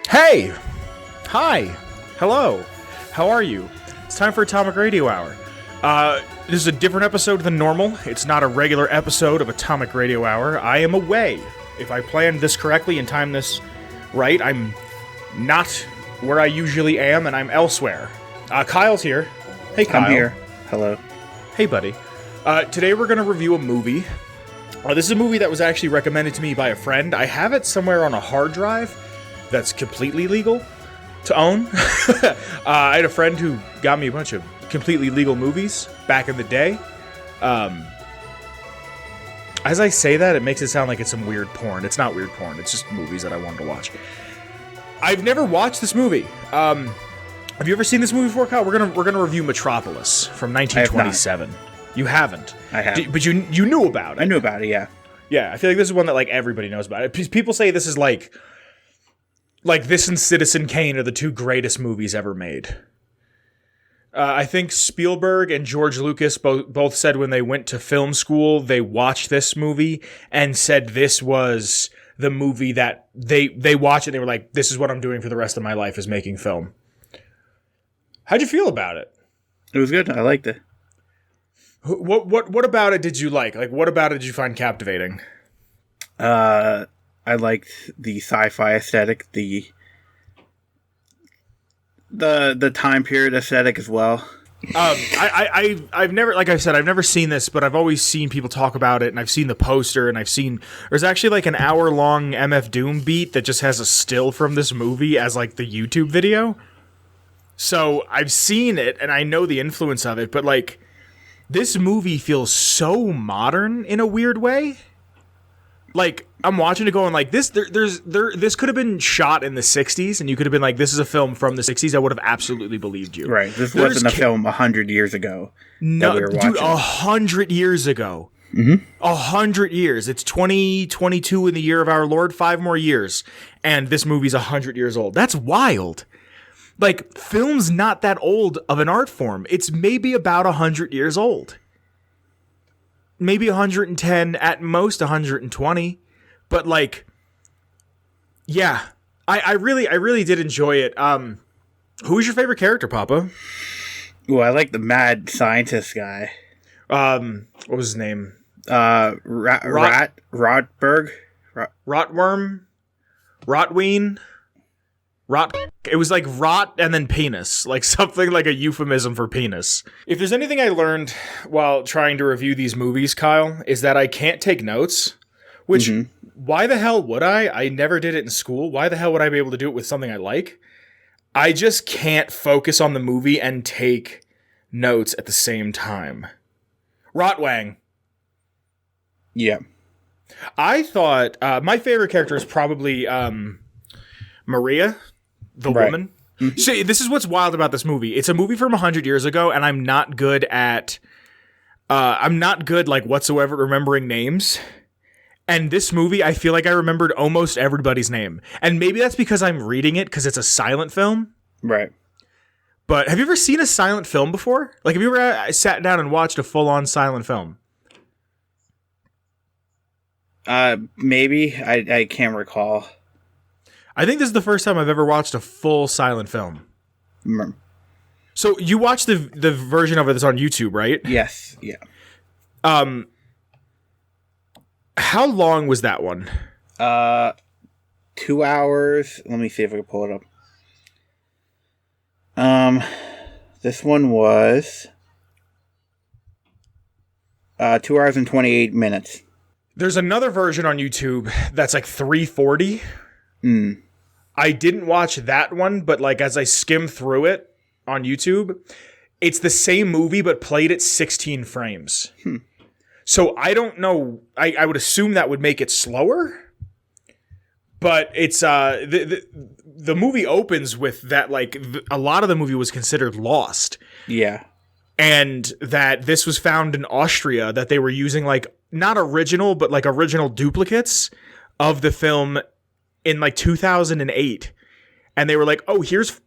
Hey! Hi! Hello! How are you? It's time for Atomic Radio Hour. This is a different episode than normal. It's not a regular episode of Atomic Radio Hour. I am away. If I planned this correctly and timed this right, I'm not where I usually am, and I'm elsewhere. Kyle's here. Hey, Kyle. I'm here. Hello. Hey, buddy. Today we're going to review a movie. This is a movie that was actually recommended to me by a friend. I have it somewhere on a hard drive that's completely legal to own. I had a friend who got me a bunch of completely legal movies back in the day. As I say that, it makes it sound like it's some weird porn. It's not weird porn. It's just movies that I wanted to watch. I've never watched this movie. Have you ever seen this movie before, Kyle? We're gonna review Metropolis from 1927. You haven't. I have. But you knew about it. I knew about it, yeah. Yeah, I feel like this is one that like everybody knows about. People say this is like this and Citizen Kane are the two greatest movies ever made. I think Spielberg and George Lucas both said when they went to film school, they watched this movie and said this was the movie that they watched it and they were like, this is what I'm doing for the rest of my life is making film. How'd you feel about it? It was good. I liked it. What about it did you like? Like, what about it did you find captivating? I liked the sci-fi aesthetic, the time period aesthetic as well. I've never, like I said, I've never seen this, but I've always seen people talk about it, and I've seen the poster, and there's actually like an hour-long MF Doom beat that just has a still from this movie as like the YouTube video. So I've seen it, and I know the influence of it, but like, this movie feels so modern in a weird way. Like, I'm watching it going like this. This could have been shot in the 60s, and you could have been like, "This is a film from the 60s." I would have absolutely believed you. Right. This wasn't a film 100 years ago. No, that we were watching. dude, 100 years ago. 100 years. It's 2022 in the year of our Lord. 5 more years, and this movie's 100 years old. That's wild. Like, film's not that old of an art form. It's maybe about 100 years old. Maybe 110, at most 120. But, like, yeah. I really did enjoy it. Who's your favorite character, Papa? Ooh, I like the mad scientist guy. What was his name? Rotberg? Rotworm? Rotween? It was like rot and then penis, like something like a euphemism for penis. If there's anything I learned while trying to review these movies, Kyle, is that I can't take notes, which why the hell would I? I never did it in school. Why the hell would I be able to do it with something I like? I just can't focus on the movie and take notes at the same time. Rotwang. Yeah. I thought my favorite character is probably Maria. The woman. See, this is what's wild about this movie. It's a movie from 100 years ago, and I'm not good like whatsoever remembering names. And this movie, I feel like I remembered almost everybody's name. And maybe that's because I'm reading it because it's a silent film. Right. But have you ever seen a silent film before? Like, have you ever sat down and watched a full-on silent film? Maybe. I can't recall. I think this is the first time I've ever watched a full silent film. So you watched the version of it that's on YouTube, right? Yes. Yeah. How long was that one? 2 hours. Let me see if I can pull it up. This one was 2 hours and 28 minutes. There's another version on YouTube that's like 340. I didn't watch that one, but like as I skimmed through it on YouTube, it's the same movie but played at 16 frames. So I don't know. I would assume that would make it slower, but it's the movie opens with that like a lot of the movie was considered lost. Yeah, and that this was found in Austria, that they were using like not original but like original duplicates of the film in like 2008, and they were like, oh, here's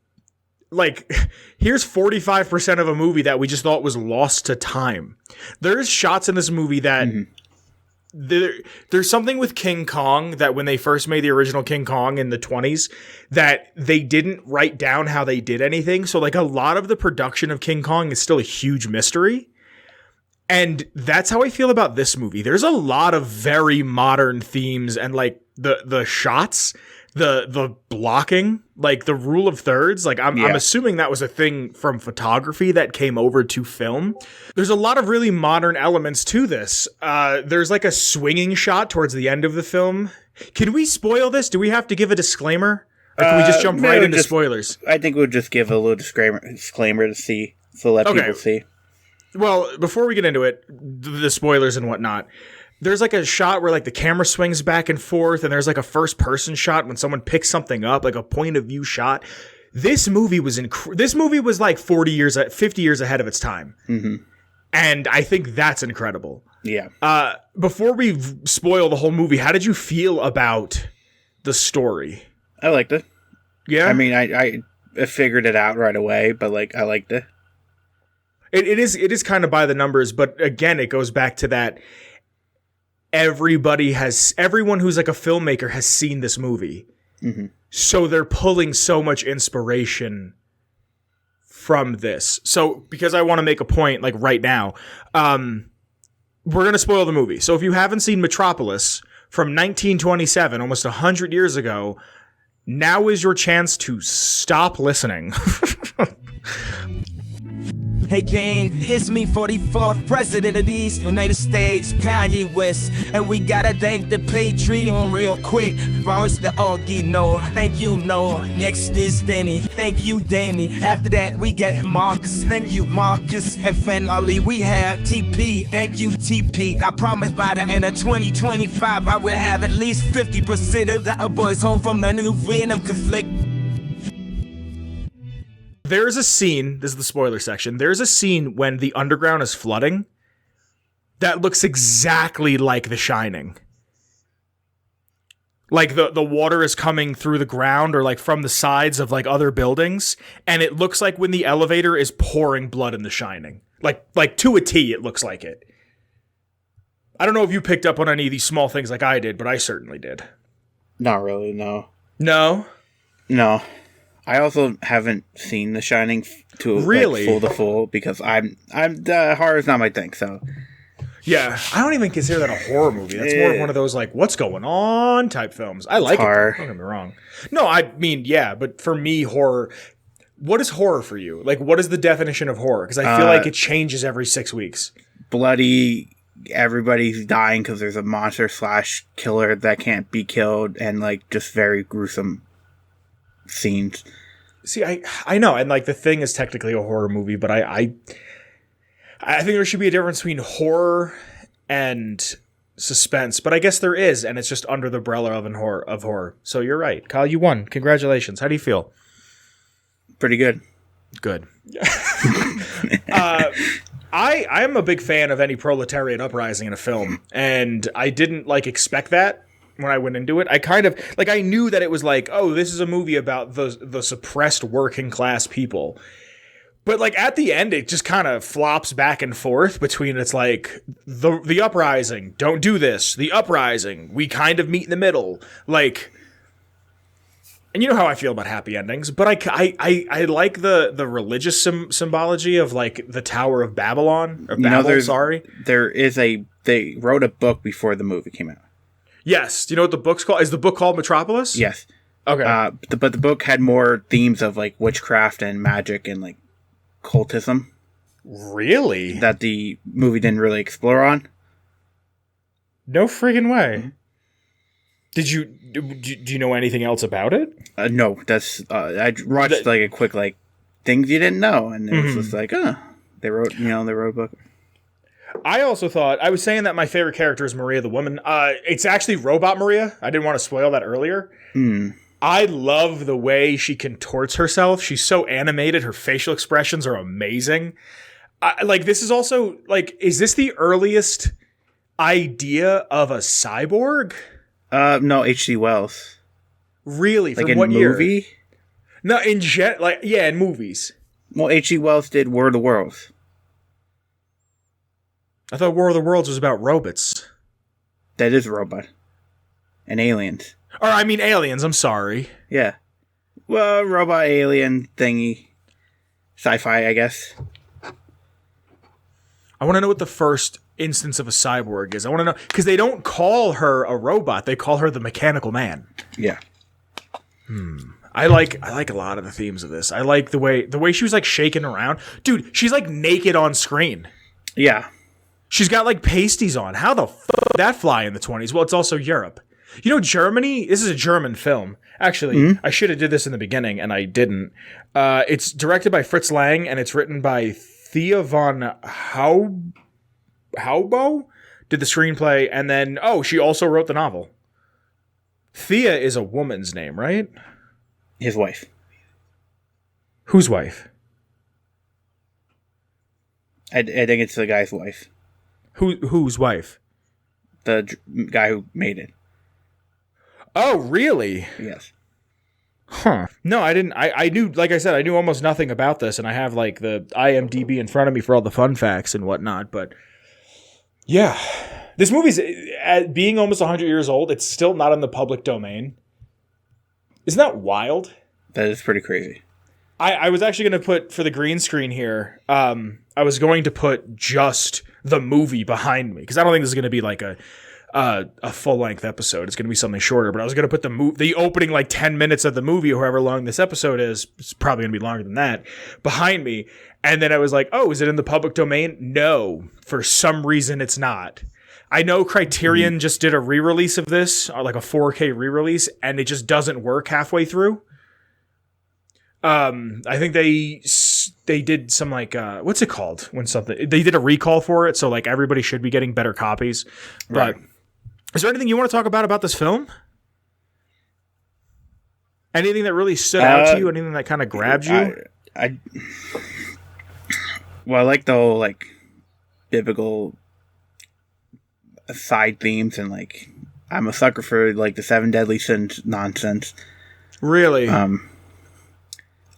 45% of a movie that we just thought was lost to time. There's shots in this movie that there's something with King Kong that when they first made the original King Kong in the 20s that they didn't write down how they did anything. So like a lot of the production of King Kong is still a huge mystery. And that's how I feel about this movie. There's a lot of very modern themes and like the shots, the blocking, like the rule of thirds. Like I'm assuming that was a thing from photography that came over to film. There's a lot of really modern elements to this. There's like a swinging shot towards the end of the film. Can we spoil this? Do we have to give a disclaimer? Or can we just jump right into spoilers? I think we'll just give a little disclaimer to see, so let people see. Well, before we get into it, the spoilers and whatnot, there's like a shot where like the camera swings back and forth, and there's like a first person shot when someone picks something up, like a point of view shot. This movie was like 50 years ahead of its time. Mm-hmm. And I think that's incredible. Yeah. Before we spoil the whole movie, how did you feel about the story? I liked it. Yeah. I mean, I figured it out right away, but like I liked it. It is kind of by the numbers, but again, it goes back to that everyone who's like a filmmaker has seen this movie. Mm-hmm. So they're pulling so much inspiration from this. So because I want to make a point like right now, we're going to spoil the movie. So if you haven't seen Metropolis from 1927, almost 100 years ago, now is your chance to stop listening. Hey gang, it's me, 44th President of these United States, Kanye West. And we gotta thank the Patreon real quick. First the Augie, no, thank you, no. Next is Danny, thank you, Danny. After that, we get Marcus, thank you, Marcus. And finally, we have TP, thank you, TP. I promise by the end of 2025, I will have at least 50% of the boys home from the new Venom conflict. There's a scene, this is the spoiler section, there's a scene when the underground is flooding that looks exactly like The Shining. Like the water is coming through the ground or like from the sides of like other buildings, and it looks like when the elevator is pouring blood in The Shining. Like to a T, it looks like it. I don't know if you picked up on any of these small things like I did, but I certainly did. Not really, no. No? No. I also haven't seen The Shining to really like, full because I'm horror's not my thing. So yeah, I don't even consider that a horror movie. That's more of one of those like what's going on type films. I like horror. It. Don't get me wrong. No, I mean yeah, but for me, horror. What is horror for you? Like, what is the definition of horror? Because I feel like it changes every 6 weeks. Bloody. Everybody's dying because there's a monster / killer that can't be killed, and like just very gruesome scenes. See, I know, and like The Thing is technically a horror movie, but I think there should be a difference between horror and suspense. But I guess there is, and it's just under the umbrella of horror. So you're right, Kyle. You won. Congratulations. How do you feel? Pretty good. Good. I am a big fan of any proletarian uprising in a film, and I didn't like expect that. When I went into it, I kind of like I knew that it was like, oh, this is a movie about the suppressed working class people, but like at the end, it just kind of flops back and forth between it's like the uprising, don't do this, the uprising, we kind of meet in the middle, like, and you know how I feel about happy endings, but I like the religious symbology of like the Tower of Babylon or Babel. They wrote a book before the movie came out. Yes. Do you know what the book's called? Is the book called Metropolis? Yes. Okay. But the book had more themes of like witchcraft and magic and like cultism. Really? That the movie didn't really explore on. No friggin' way. Mm-hmm. Do you know anything else about it? No. That's I watched like a quick like things you didn't know, and it was just like, they wrote a book. I also thought, I was saying that my favorite character is Maria the woman. It's actually Robot Maria. I didn't want to spoil that earlier. I love the way she contorts herself. She's so animated. Her facial expressions are amazing. This is also, like, is this the earliest idea of a cyborg? No, H.G. Wells. Really? Like from in what year? movie? No, in movies. Well, H.G. Wells did War of the Worlds. I thought War of the Worlds was about robots. That is a robot. And aliens. Or, I mean, aliens, I'm sorry. Yeah. Well, robot alien thingy. Sci-fi, I guess. I want to know what the first instance of a cyborg is. I want to know, because they don't call her a robot. They call her the mechanical man. Yeah. I like a lot of the themes of this. I like the way she was like shaking around. Dude, she's like naked on screen. Yeah. She's got like pasties on. How the fuck did that fly in the 20s? Well, it's also Europe. You know, Germany, this is a German film. Actually, I should have did this in the beginning, and I didn't. It's directed by Fritz Lang, and it's written by Thea von Haubo. Did the screenplay, and then, she also wrote the novel. Thea is a woman's name, right? His wife. Whose wife? I think it's the guy's wife. Whose wife? The guy who made it. Oh, really? Yes. Huh. No, I didn't. I knew, like I said, I knew almost nothing about this, and I have like the IMDb in front of me for all the fun facts and whatnot, but yeah. This movie's, being almost 100 years old, it's still not in the public domain. Isn't that wild? That is pretty crazy. I was actually going to put, for the green screen here, I was going to put just the movie behind me, because I don't think this is going to be like a full-length episode. It's going to be something shorter, but I was going to put the opening like 10 minutes of the movie, or however long this episode is, it's probably going to be longer than that, behind me. And then I was like, is it in the public domain? No. For some reason, it's not. I know Criterion just did a re-release of this, or like a 4K re-release, and it just doesn't work halfway through. I think they did some like, what's it called when something, they did a recall for it. So like everybody should be getting better copies, but right. Is there anything you want to talk about this film? Anything that really stood out to you? Anything that kind of grabbed you? I like the whole like biblical side themes, and like I'm a sucker for like the 7 deadly sins nonsense. Really?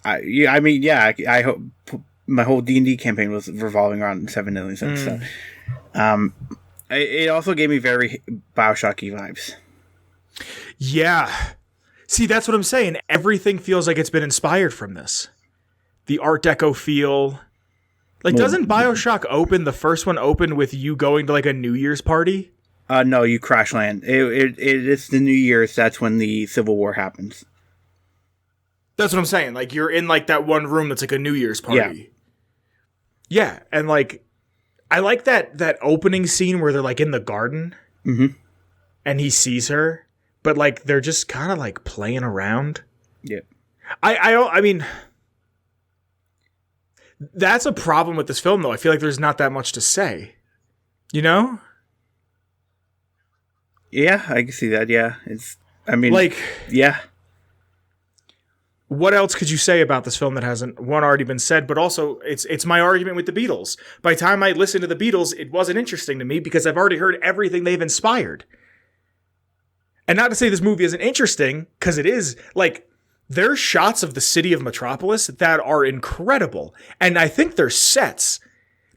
I hope my whole D&D campaign was revolving around 7 deadly sins. So, it also gave me very Bioshocky vibes. Yeah. See, that's what I'm saying. Everything feels like it's been inspired from this. The Art Deco feel. Like, doesn't Bioshock open, the first one open with you going to like a New Year's party? No, you crash land. It's the New Year's. That's when the Civil War happens. That's what I'm saying. Like, you're in like that one room that's like a New Year's party. Yeah. And like, I like that opening scene where they're like in the garden and he sees her, but like they're just kind of like playing around. Yeah. I mean, that's a problem with this film though. I feel like there's not that much to say, you know? Yeah, I can see that. Yeah. Yeah. What else could you say about this film that hasn't already been said? But also, it's my argument with the Beatles. By the time I listened to the Beatles, it wasn't interesting to me because I've already heard everything they've inspired. And not to say this movie isn't interesting, because it is. Like, there's shots of the city of Metropolis that are incredible. And I think there's sets.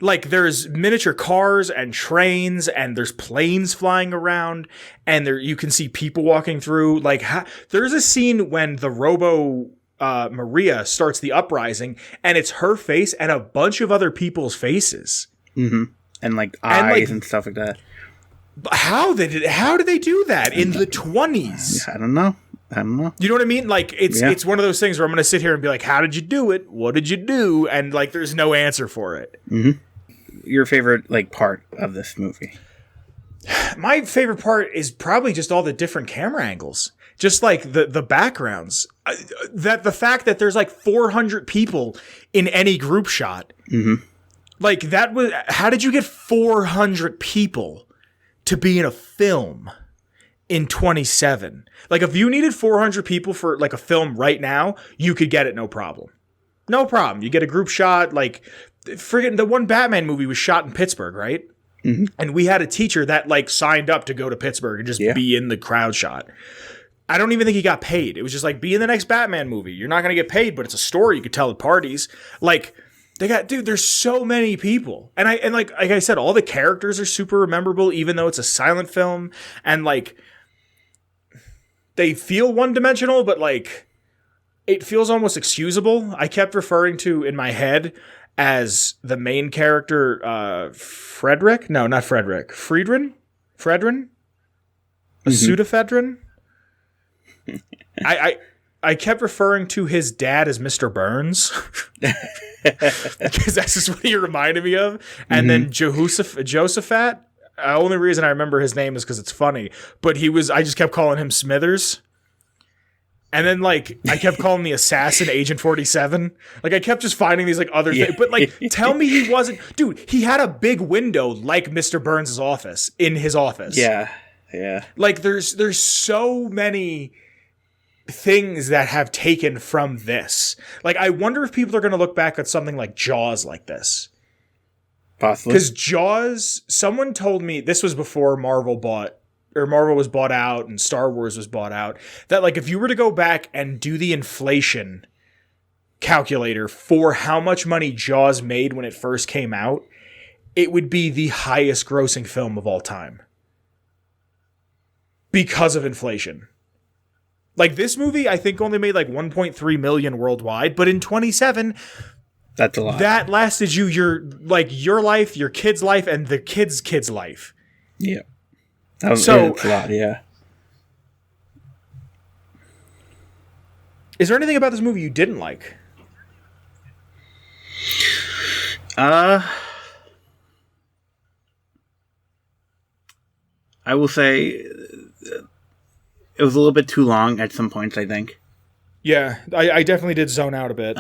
Like, there's miniature cars and trains, and there's planes flying around, and you can see people walking through. Like, there's a scene when the Robo Maria starts the uprising, and it's her face and a bunch of other people's faces. Mm-hmm. And like eyes and stuff like that. How did they do that in the 20s? I don't know. You know what I mean? Like, it's one of those things where I'm going to sit here and be like, how did you do it? What did you do? And like, there's no answer for it. Mm-hmm. Your favorite like part of this movie? My favorite part is probably just all the different camera angles. Just like the backgrounds. That the fact that there's like 400 people in any group shot. Mm-hmm. Like, that was, how did you get 400 people to be in a film in 27? Like, if you needed 400 people for like a film right now, you could get it, no problem. No problem. You get a group shot. Like, friggin' the one Batman movie was shot in Pittsburgh, right? Mm-hmm. And we had a teacher that like signed up to go to Pittsburgh and just be in the crowd shot. I don't even think he got paid. It was just like, be in the next Batman movie. You're not going to get paid, but it's a story you could tell at parties. Like, there's so many people. And like I said, all the characters are super memorable, even though it's a silent film. And like, they feel one-dimensional, but like, it feels almost excusable. I kept referring to, in my head, as the main character, Frederick? No, not Frederick. Friedrin? Pseudoephedrine? I kept referring to his dad as Mr. Burns. Because that's just what he reminded me of. And then Josephat, the only reason I remember his name is because it's funny. But I just kept calling him Smithers. And then, like, I kept calling the assassin Agent 47. Like, I kept just finding these, like, other things. But, like, tell me he wasn't... Dude, he had a big window like Mr. Burns' office, in his office. Yeah. Like, there's so many things that have taken from this. Like, I wonder if people are going to look back at something like Jaws like this. Possibly. Because Jaws... Someone told me... This was before Marvel was bought out and Star Wars was bought out, that like if you were to go back and do the inflation calculator for how much money Jaws made when it first came out, it would be the highest grossing film of all time. Because of inflation. Like, this movie, I think, only made like 1.3 million worldwide, but in 27, that's a lot. That lasted you your life, your kid's life, and the kid's life. Yeah. That's a lot, yeah. Is there anything about this movie you didn't like? I will say it was a little bit too long at some points, I think. Yeah, I definitely did zone out a bit.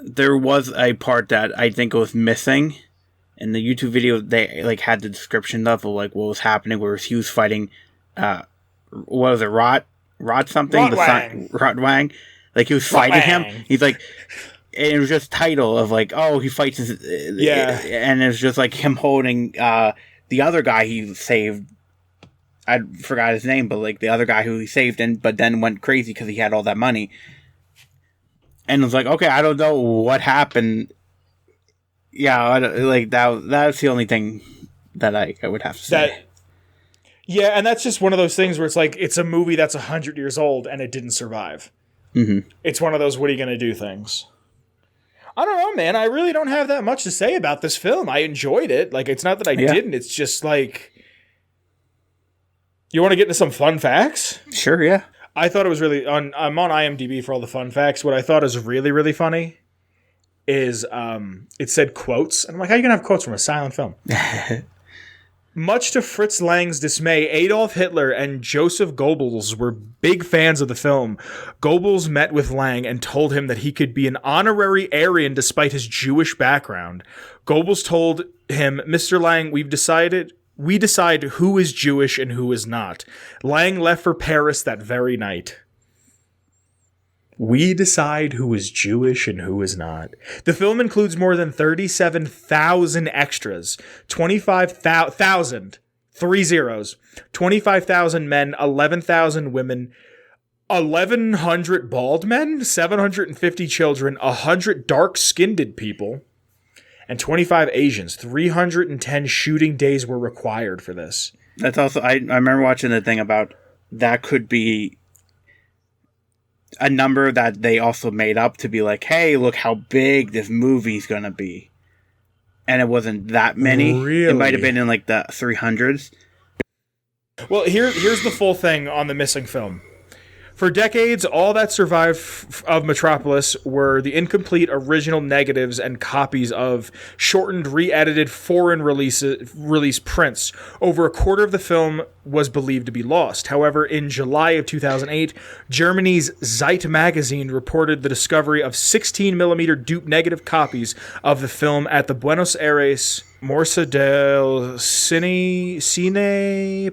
There was a part that I think was missing. In the YouTube video, they like had the description of like what was happening, where he was fighting, what was it, Rot something? Rotwang. Like, he was fighting him. He's like, and it was just title of like, oh, he fights his, and it was just like him holding the other guy he saved. I forgot his name, but like the other guy who he saved, but then went crazy because he had all that money. And it was like, okay, I don't know what happened. Yeah, like that's the only thing that I would have to say. Yeah, and that's just one of those things where it's like, it's a movie that's 100 years old and it didn't survive. Mm-hmm. It's one of those what are you going to do things. I don't know, man. I really don't have that much to say about this film. I enjoyed it. Like, it's not that I didn't. It's just like... You want to get into some fun facts? Sure, yeah. I thought it was really... I'm on IMDb for all the fun facts. What I thought is really, really funny is it said quotes. And I'm like, how are you going to have quotes from a silent film? Much to Fritz Lang's dismay, Adolf Hitler and Joseph Goebbels were big fans of the film. Goebbels met with Lang and told him that he could be an honorary Aryan despite his Jewish background. Goebbels told him, Mr. Lang, we decide who is Jewish and who is not. Lang left for Paris that very night. We decide who is Jewish and who is not. The film includes more than 37,000 extras, 25,000 men, 11,000 women, 1,100 bald men, 750 children, 100 dark-skinned people, and 25 Asians. 310 shooting days were required for this. That's also... I remember watching the thing about that could be a number that they also made up to be like, hey, look how big this movie's gonna be. And it wasn't that many. Really? It might have been in like the 300s. Well, here's the full thing on the missing film. For decades, all that survived of Metropolis were the incomplete original negatives and copies of shortened, re-edited foreign release prints. Over a quarter of the film was believed to be lost. However, in July of 2008, Germany's Zeit magazine reported the discovery of 16mm dupe negative copies of the film at the Buenos Aires Morsa del Cine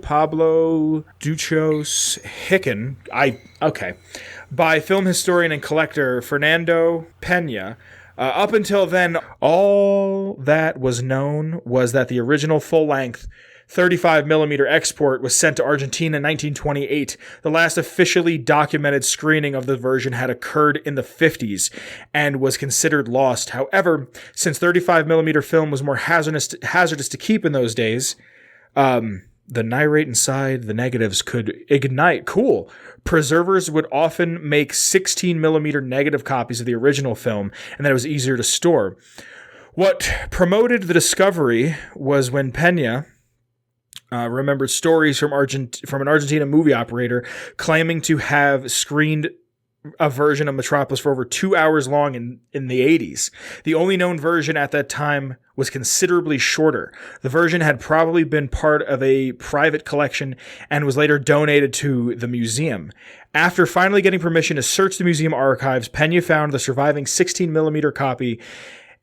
Pablo Duchos Hicken. By film historian and collector Fernando Pena. Up until then, all that was known was that the original full-length 35 millimeter export was sent to Argentina in 1928. The last officially documented screening of the version had occurred in the 50s and was considered lost. However, since 35 millimeter film was more hazardous to keep in those days, the nitrate inside the negatives could ignite. Cool. Preservers would often make 16 millimeter negative copies of the original film, and that it was easier to store. What promoted the discovery was when Pena remembered stories from an Argentina movie operator claiming to have screened a version of Metropolis for over 2 hours long in the 80s. The only known version at that time was considerably shorter. The version had probably been part of a private collection and was later donated to the museum. After finally getting permission to search the museum archives, Pena found the surviving 16mm copy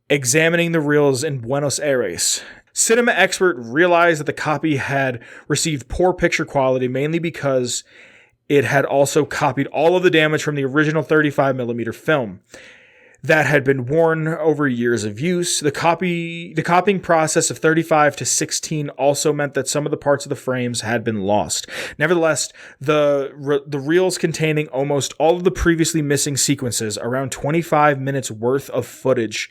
examining the reels in Buenos Aires. Cinema expert realized that the copy had received poor picture quality, mainly because it had also copied all of the damage from the original 35mm film that had been worn over years of use. The copying process of 35 to 16 also meant that some of the parts of the frames had been lost. Nevertheless, the reels containing almost all of the previously missing sequences, around 25 minutes worth of footage,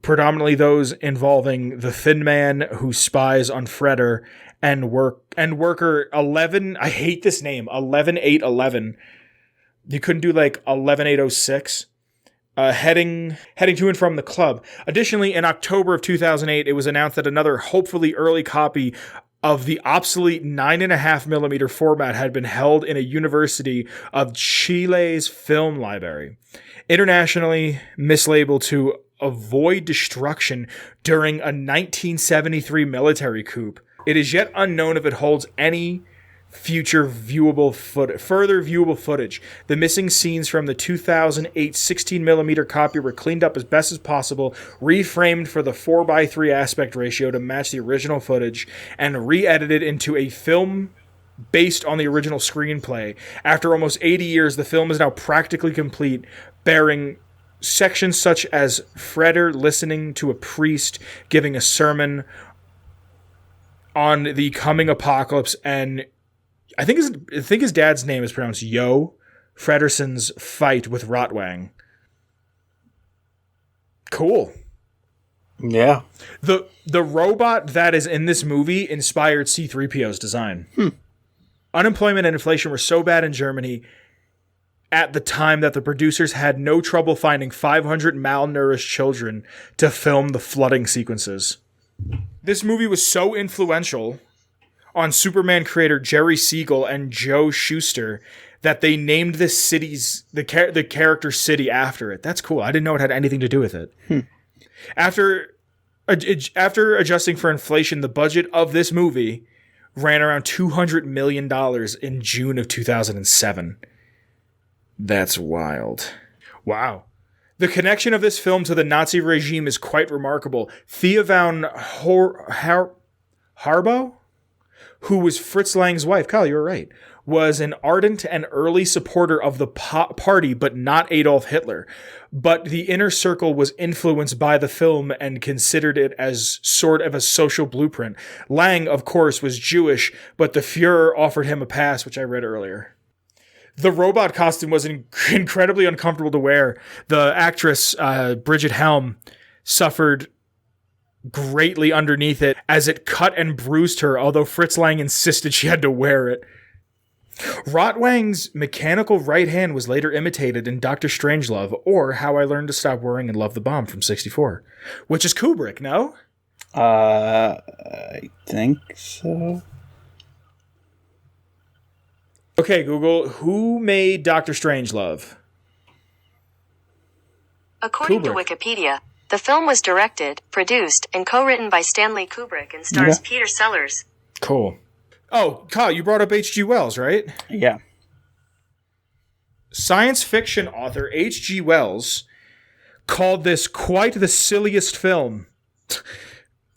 predominantly those involving the Thin Man who spies on Freder and worker 11. I hate this name, 11811. You couldn't do like 11806. Heading to and from the club. Additionally, in October of 2008, it was announced that another hopefully early copy of the obsolete 9.5mm format had been held in a University of Chile's film library. Internationally mislabeled to avoid destruction during a 1973 military coup. It is yet unknown if it holds any further viewable footage. The missing scenes from the 2008 16mm copy were cleaned up as best as possible, reframed for the 4:3 aspect ratio to match the original footage, and re-edited into a film based on the original screenplay. After almost 80 years, the film is now practically complete, bearing sections such as Freder listening to a priest giving a sermon on the coming apocalypse, and I think his dad's name is pronounced Yo, Frederson's fight with Rotwang. Cool. Yeah. The robot that is in this movie inspired C-3PO's design. Unemployment and inflation were so bad in Germany at the time that the producers had no trouble finding 500 malnourished children to film the flooding sequences. This movie was so influential on Superman creator Jerry Siegel and Joe Shuster that they named this city's the character city after it. That's cool. I didn't know it had anything to do with it. After adjusting for inflation, the budget of this movie ran around $200 million in June of 2007. That's wild. Wow. The connection of this film to the Nazi regime is quite remarkable. Thea von Harbo, who was Fritz Lang's wife, Kyle, you were right, was an ardent and early supporter of the party, but not Adolf Hitler. But the inner circle was influenced by the film and considered it as sort of a social blueprint. Lang, of course, was Jewish, but the Fuhrer offered him a pass, which I read earlier. The robot costume was incredibly uncomfortable to wear. The actress, Bridget Helm, suffered greatly underneath it as it cut and bruised her, although Fritz Lang insisted she had to wear it. Rotwang's mechanical right hand was later imitated in Dr. Strangelove, or How I Learned to Stop Worrying and Love the Bomb from '64, which is Kubrick, no? I think so. Okay, Google, who made Dr. Strangelove? According to Wikipedia, the film was directed, produced, and co-written by Stanley Kubrick and stars Peter Sellers. Cool. Oh, Kyle, you brought up H.G. Wells, right? Yeah. Science fiction author H.G. Wells called this quite the silliest film.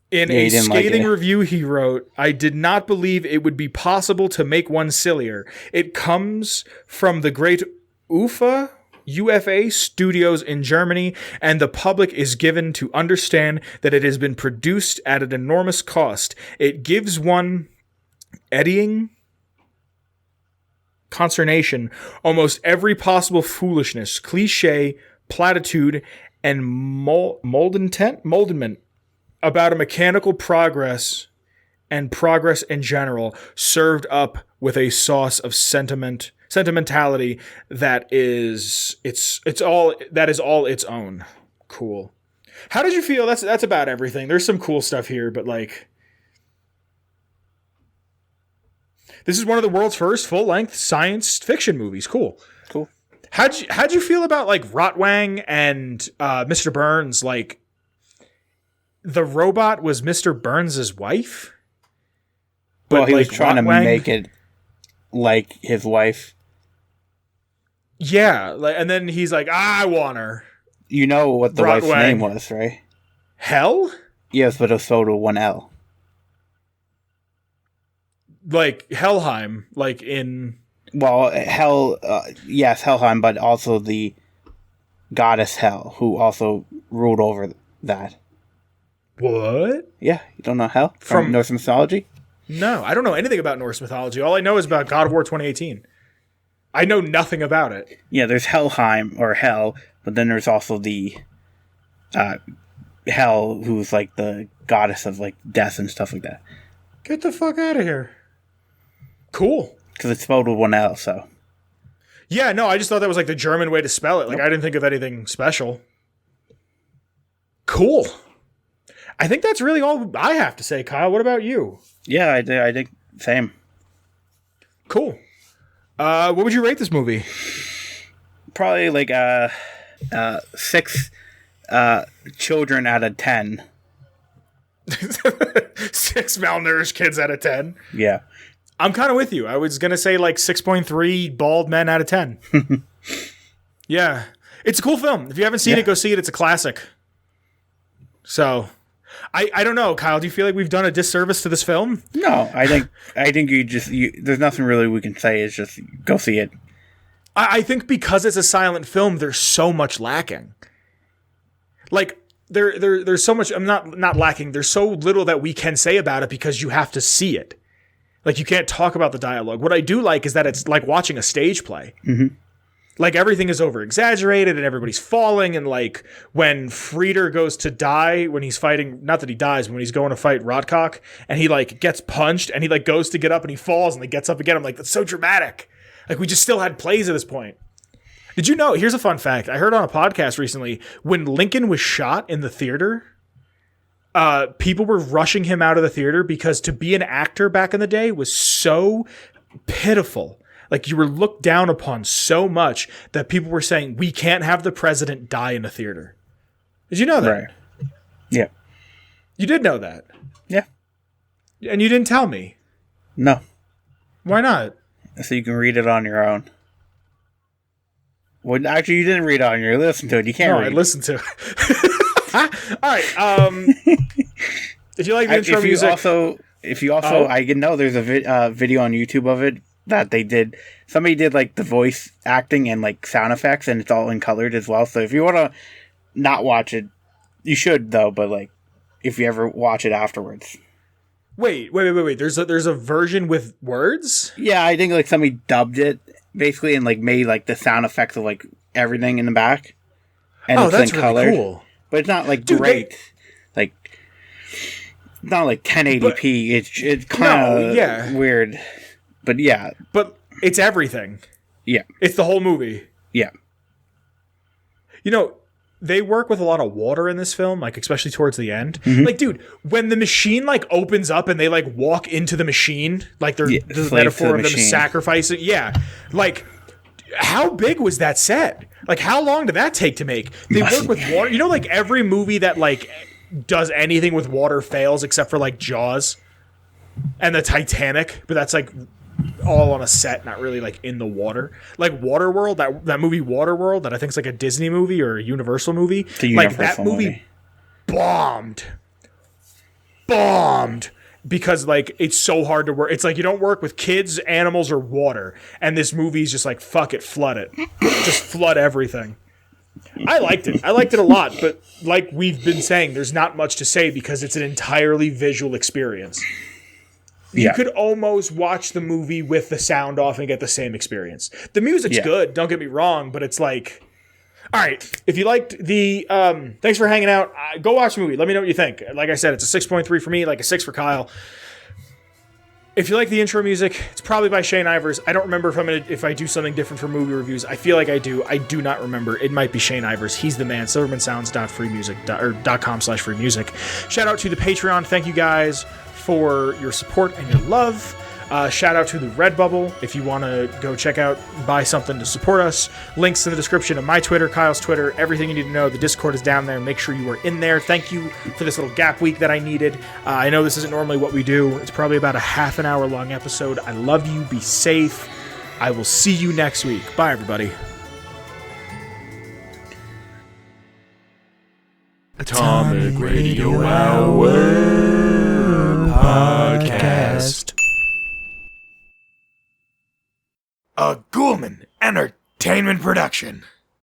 In a scathing review he wrote, "I did not believe it would be possible to make one sillier. It comes from the great Uffe UFA Studios in Germany, and the public is given to understand that it has been produced at an enormous cost. It gives one eddying consternation almost every possible foolishness, cliche, platitude, and moldement about a mechanical progress and progress in general, served up with a sauce of sentimentality that is all its own. Cool. How did you feel? That's about everything. There's some cool stuff here, but like, this is one of the world's first full-length science fiction movies. Cool. How'd you feel about like Rotwang and Mr. Burns? Like, the robot was Mr. Burns' wife? But he was like, trying to Rotwang, make it like his wife. Yeah, and then he's like, I want her. You know what the wife's Rotwang. name was, right? Hell? Yes, but it was spelled with one L. Like Helheim, like in... Well, Hell, yes, Helheim, but also the goddess Hel, who also ruled over that. What? Yeah, you don't know Hel from Norse mythology? No, I don't know anything about Norse mythology. All I know is about God of War 2018. I know nothing about it. Yeah, there's Helheim, or Hel, but then there's also the Hel, who's like the goddess of like death and stuff like that. Get the fuck out of here. Cool. Because it's spelled with one L, so. Yeah, no, I just thought that was like the German way to spell it. Like, I didn't think of anything special. Cool. I think that's really all I have to say, Kyle. What about you? Yeah, I think same. Cool. What would you rate this movie? Probably like 6 children out of 10. 6 malnourished kids out of 10. Yeah. I'm kind of with you. I was going to say like 6.3 bald men out of 10. Yeah. It's a cool film. If you haven't seen it, go see it. It's a classic. So, I don't know, Kyle. Do you feel like we've done a disservice to this film? No, I think there's nothing really we can say. It's just go see it. I think because it's a silent film, there's so much lacking. Like, there's so much. I'm not lacking. There's so little that we can say about it because you have to see it. Like, you can't talk about the dialogue. What I do like is that it's like watching a stage play. Mm-hmm. Like, everything is over-exaggerated and everybody's falling. And, like, when Frieder goes to die, when he's fighting, not that he dies, but when he's going to fight Rotcock, and he, like, gets punched, and he, like, goes to get up, and he falls, and he gets up again. I'm like, that's so dramatic. Like, we just still had plays at this point. Did you know, here's a fun fact. I heard on a podcast recently, when Lincoln was shot in the theater, people were rushing him out of the theater because to be an actor back in the day was so pitiful. Like, you were looked down upon so much that people were saying, we can't have the president die in a theater. Did you know that? Right. Yeah. You did know that? Yeah. And you didn't tell me? No. Why not? So you can read it on your own. Well, actually, you didn't read it on your own. Listen to it. You can't read it. I listened to it. All right. If you like the intro music... If you also, I know there's a video on YouTube of it that they did. Somebody did like the voice acting and like sound effects, and it's all in colored as well. So if you want to not watch it, you should though. But like, if you ever watch it afterwards. Wait. There's a version with words? Yeah, I think like somebody dubbed it basically and like made like the sound effects of like everything in the back. And it's that's in color. really cool. But it's not like great. Like not like 1080p. It's kind of weird. But yeah. But it's everything. Yeah. It's the whole movie. Yeah. You know, they work with a lot of water in this film, like especially towards the end. Mm-hmm. Like, dude, when the machine like opens up and they like walk into the machine, like they're the metaphor of them sacrificing. Yeah. Like, how big was that set? Like, how long did that take to make? They work with water. You know, like every movie that like does anything with water fails except for like Jaws and the Titanic, but that's like all on a set, not really like in the water. Like Waterworld, that movie Waterworld, that I think is like a Disney movie or a Universal movie. Like that movie bombed, because like it's so hard to work. It's like you don't work with kids, animals, or water, and this movie is just like fuck it, flood it, just flood everything. I liked it a lot, but like we've been saying, there's not much to say because it's an entirely visual experience. You could almost watch the movie with the sound off and get the same experience. The music's good, don't get me wrong, but it's like, all right, if you liked the, thanks for hanging out. Go watch the movie. Let me know what you think. Like I said, it's a 6.3 for me, like a 6 for Kyle. If you like the intro music, it's probably by Shane Ivers. I don't remember if I do something different for movie reviews. I feel like I do. I do not remember. It might be Shane Ivers. He's the man. silvermansounds.com/free music. Shout out to the Patreon. Thank you guys for your support and your love. Shout out to the Redbubble if you want to go check out, buy something to support us. Links in the description of my Twitter, Kyle's Twitter, everything you need to know. The Discord is down there. Make sure you are in there. Thank you for this little gap week that I needed. I know this isn't normally what we do. It's probably about a half an hour long episode. I love you. Be safe. I will see you next week. Bye, everybody. Atomic Radio Hour Podcast. A Ghoulman Entertainment production.